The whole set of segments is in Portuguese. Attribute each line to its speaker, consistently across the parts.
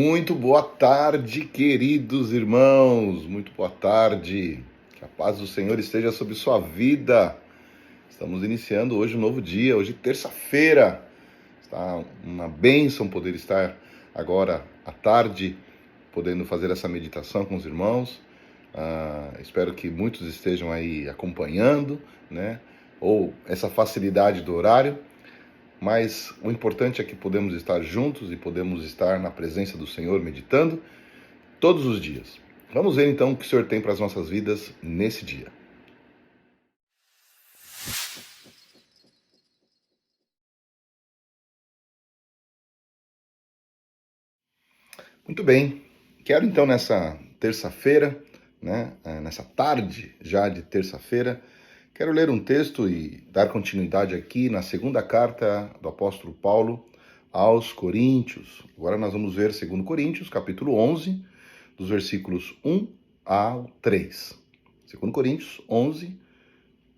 Speaker 1: Muito boa tarde, queridos irmãos. Muito boa tarde. Que a paz do Senhor esteja sobre sua vida. Estamos iniciando hoje um novo dia, hoje terça-feira. Está uma bênção poder estar agora à tarde, podendo fazer essa meditação com os irmãos. Espero que muitos estejam aí acompanhando, né? Ou essa facilidade do horário. Mas o importante é que podemos estar juntos e podemos estar na presença do Senhor meditando todos os dias. Vamos ver então o que o Senhor tem para as nossas vidas nesse dia. Muito bem, quero então nessa terça-feira, né, nessa tarde já de terça-feira, quero ler um texto e dar continuidade aqui na segunda carta do apóstolo Paulo aos Coríntios. Agora nós vamos ver 2 Coríntios, capítulo 11, dos versículos 1 ao 3. 2 Coríntios 11,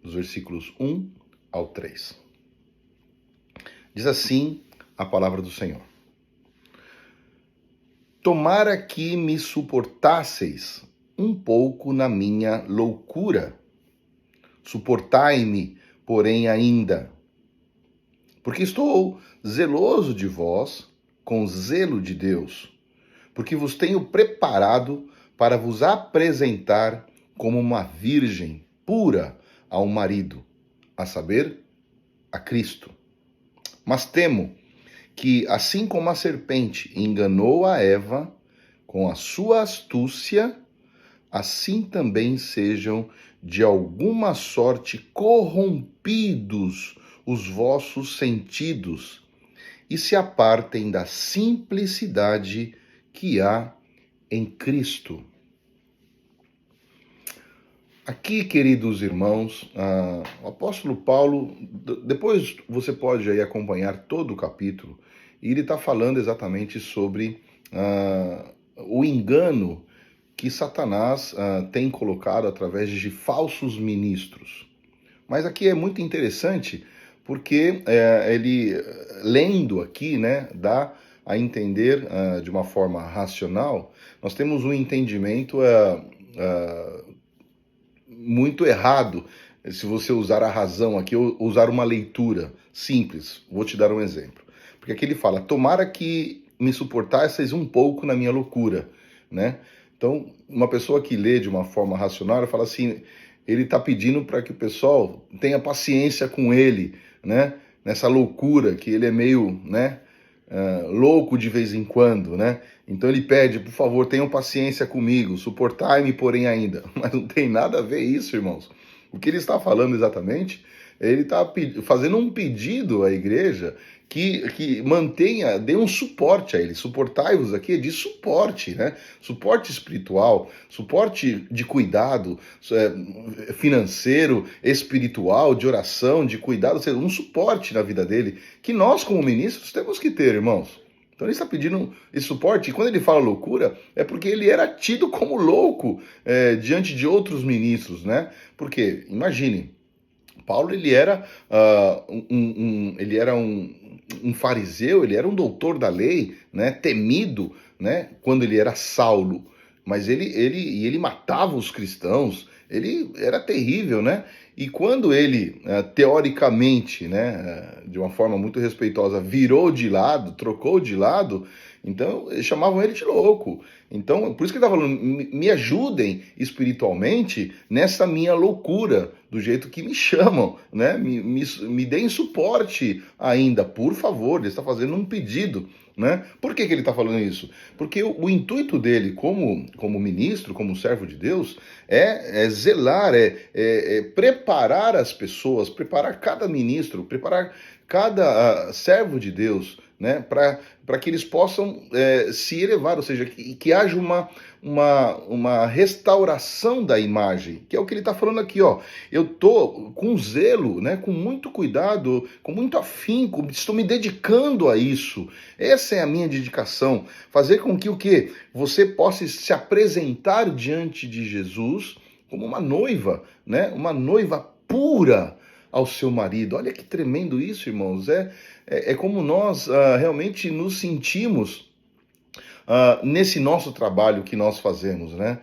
Speaker 1: dos versículos 1 ao 3. Diz assim a palavra do Senhor. Tomara que me suportasseis um pouco na minha loucura. Suportai-me, porém, ainda. Porque estou zeloso de vós, com zelo de Deus, porque vos tenho preparado para vos apresentar como uma virgem pura ao marido, a saber, a Cristo. Mas temo que, assim como a serpente enganou a Eva com a sua astúcia, assim também sejam de alguma sorte corrompidos os vossos sentidos e se apartem da simplicidade que há em Cristo. Aqui, queridos irmãos, o apóstolo Paulo, depois você pode aí acompanhar todo o capítulo, e ele está falando exatamente sobre o engano que Satanás tem colocado através de falsos ministros. Mas aqui é muito interessante, porque ele, lendo aqui, né, dá a entender de uma forma racional, nós temos um entendimento muito errado, se você usar a razão aqui, ou usar uma leitura simples. Vou te dar um exemplo. Porque aqui ele fala, tomara que me suportasseis um pouco na minha loucura, né? Então, uma pessoa que lê de uma forma racional, fala assim, ele está pedindo para que o pessoal tenha paciência com ele, né? Nessa loucura, que ele é meio, né, louco de vez em quando, né? Então ele pede, por favor, tenham paciência comigo, suportai-me, porém ainda. Mas não tem nada a ver isso, irmãos. O que ele está falando exatamente, ele está fazendo um pedido à igreja que mantenha, dê um suporte a ele. Suportai-vos aqui é de suporte, né? Suporte espiritual, suporte de cuidado financeiro, espiritual, de oração, de cuidado, ou seja, um suporte na vida dele, que nós como ministros temos que ter, irmãos. Então ele está pedindo esse suporte, e quando ele fala loucura, é porque ele era tido como louco diante de outros ministros, né? Porque, imagine, Paulo ele era, um fariseu, ele era um doutor da lei, né? Temido, né? Quando ele era Saulo, mas ele matava os cristãos, ele era terrível, né? E quando ele, teoricamente, né, de uma forma muito respeitosa, virou de lado, trocou de lado, então chamavam ele de louco. Então, por isso que ele está falando, me ajudem espiritualmente nessa minha loucura, do jeito que me chamam, né? Me deem suporte ainda, por favor. Ele está fazendo um pedido, né? Por que ele está falando isso? Porque o intuito dele como ministro, como servo de Deus, é zelar, preparar as pessoas, preparar cada ministro, preparar cada servo de Deus, né, para que eles possam se elevar, ou seja, que haja uma restauração da imagem, que é o que ele está falando aqui, ó. Eu estou com zelo, né, com muito cuidado, com muito afinco, estou me dedicando a isso. Essa é a minha dedicação, fazer com que o quê? Você possa se apresentar diante de Jesus como uma noiva, né, uma noiva pura ao seu marido. Olha que tremendo isso, irmãos. É como nós realmente nos sentimos nesse nosso trabalho que nós fazemos, né?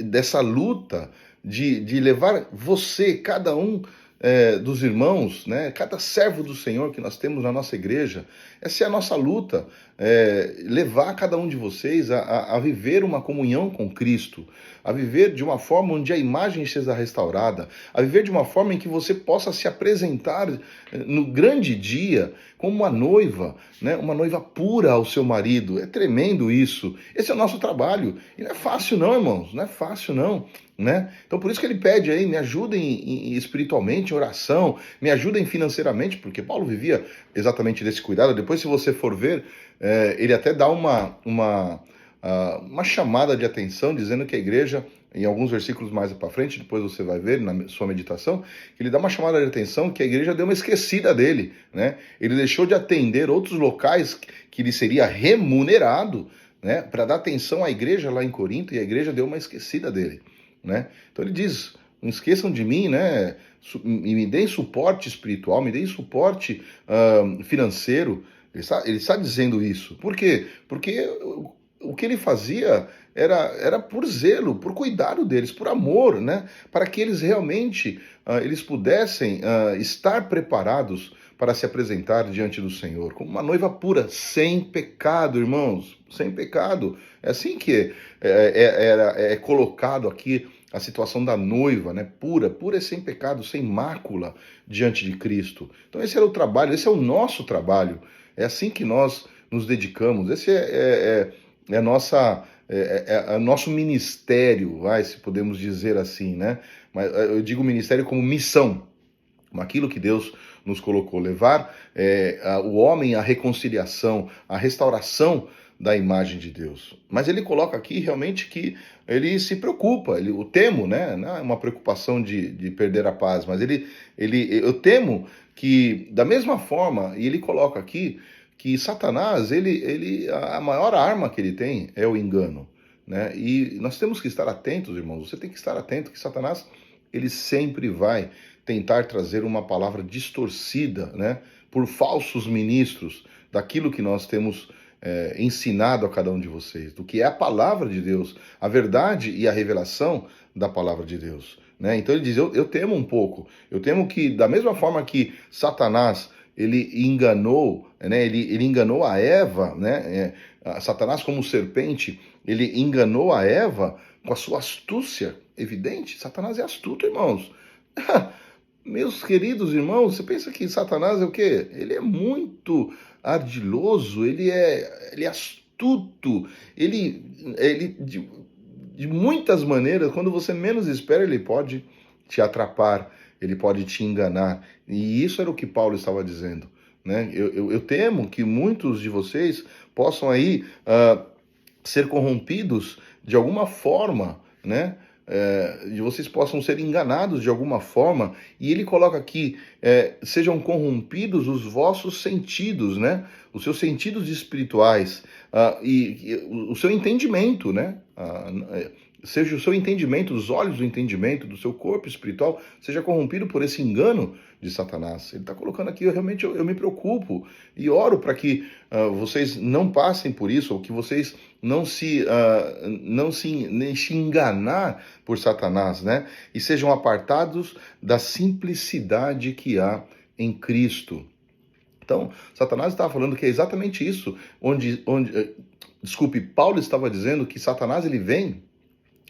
Speaker 1: Dessa luta de levar você, cada um dos irmãos, né? Cada servo do Senhor que nós temos na nossa igreja, essa é a nossa luta, levar cada um de vocês a viver uma comunhão com Cristo, a viver de uma forma onde a imagem seja restaurada, a viver de uma forma em que você possa se apresentar no grande dia como uma noiva, né? Uma noiva pura ao seu marido. É tremendo isso. Esse é o nosso trabalho. E não é fácil não, irmãos, não é fácil não. Né? Então por isso que ele pede aí, me ajudem espiritualmente, em oração, me ajudem financeiramente, porque Paulo vivia exatamente desse cuidado. Depois, se você for ver, ele até dá uma chamada de atenção, dizendo que a igreja, em alguns versículos mais para frente, depois você vai ver na sua meditação, que ele dá uma chamada de atenção que a igreja deu uma esquecida dele, né? Ele deixou de atender outros locais que lhe seria remunerado, né, para dar atenção à igreja lá em Corinto, e a igreja deu uma esquecida dele, né? Então ele diz, não esqueçam de mim, né? E me deem suporte espiritual, me deem suporte financeiro. Ele está dizendo isso. Por quê? Porque o que ele fazia era por zelo, por cuidado deles, por amor, né? Para que eles realmente eles pudessem estar preparados para se apresentar diante do Senhor, como uma noiva pura, sem pecado, irmãos, sem pecado. É assim que é colocado aqui a situação da noiva, né? Pura e sem pecado, sem mácula diante de Cristo. Então esse era o trabalho, esse é o nosso trabalho. É assim que nós nos dedicamos. Esse é nosso ministério, se podemos dizer assim, né? Mas eu digo ministério como missão, aquilo que Deus nos colocou, levar o homem à reconciliação, à restauração da imagem de Deus. Mas ele coloca aqui realmente que ele se preocupa, o temo, né? Não é uma preocupação de perder a paz, mas eu temo que, da mesma forma, e ele coloca aqui, que Satanás, a maior arma que ele tem é o engano, né? E nós temos que estar atentos, irmãos, você tem que estar atento que Satanás, ele sempre vai tentar trazer uma palavra distorcida, né, por falsos ministros daquilo que nós temos ensinado a cada um de vocês, do que é a palavra de Deus, a verdade e a revelação da palavra de Deus, né? Então ele diz, eu temo um pouco, eu temo que da mesma forma que Satanás, ele enganou, né, ele enganou a Eva, né, Satanás como serpente, ele enganou a Eva com a sua astúcia evidente. Satanás é astuto, irmãos. Meus queridos irmãos, você pensa que Satanás é o quê? Ele é muito ardiloso, ele é astuto, ele de muitas maneiras, quando você menos espera, ele pode te atrapar, ele pode te enganar. E isso era o que Paulo estava dizendo, né? Eu temo que muitos de vocês possam aí ser corrompidos de alguma forma, né? De vocês possam ser enganados de alguma forma, e ele coloca aqui, sejam corrompidos os vossos sentidos, né? Os seus sentidos espirituais, e o seu entendimento, né? Seja o seu entendimento, os olhos do entendimento, do seu corpo espiritual, seja corrompido por esse engano de Satanás. Ele está colocando aqui, eu me preocupo e oro para que vocês não passem por isso, ou que vocês não se enganar por Satanás, né? E sejam apartados da simplicidade que há em Cristo. Então, Satanás estava falando que é exatamente isso, Paulo estava dizendo que Satanás ele vem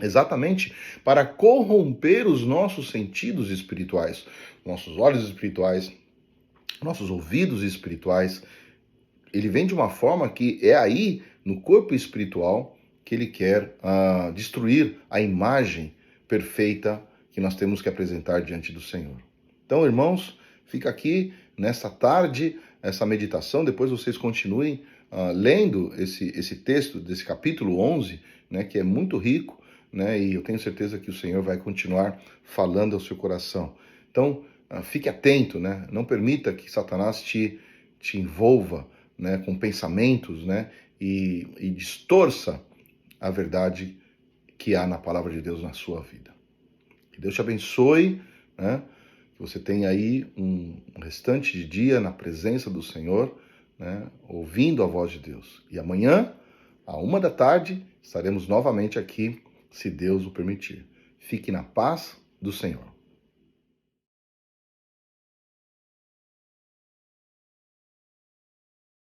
Speaker 1: exatamente para corromper os nossos sentidos espirituais, nossos olhos espirituais, nossos ouvidos espirituais. Ele vem de uma forma que é aí, no corpo espiritual, que ele quer destruir a imagem perfeita que nós temos que apresentar diante do Senhor. Então, irmãos, fica aqui nesta tarde essa meditação, depois vocês continuem lendo esse texto desse capítulo 11, né, que é muito rico, né, e eu tenho certeza que o Senhor vai continuar falando ao seu coração. Então, fique atento, né, não permita que Satanás te envolva, né, com pensamentos, né, e distorça a verdade que há na palavra de Deus na sua vida. Que Deus te abençoe, né, que você tenha aí um restante de dia na presença do Senhor, né, ouvindo a voz de Deus. E amanhã 13h, estaremos novamente aqui, se Deus o permitir. Fique na paz do Senhor.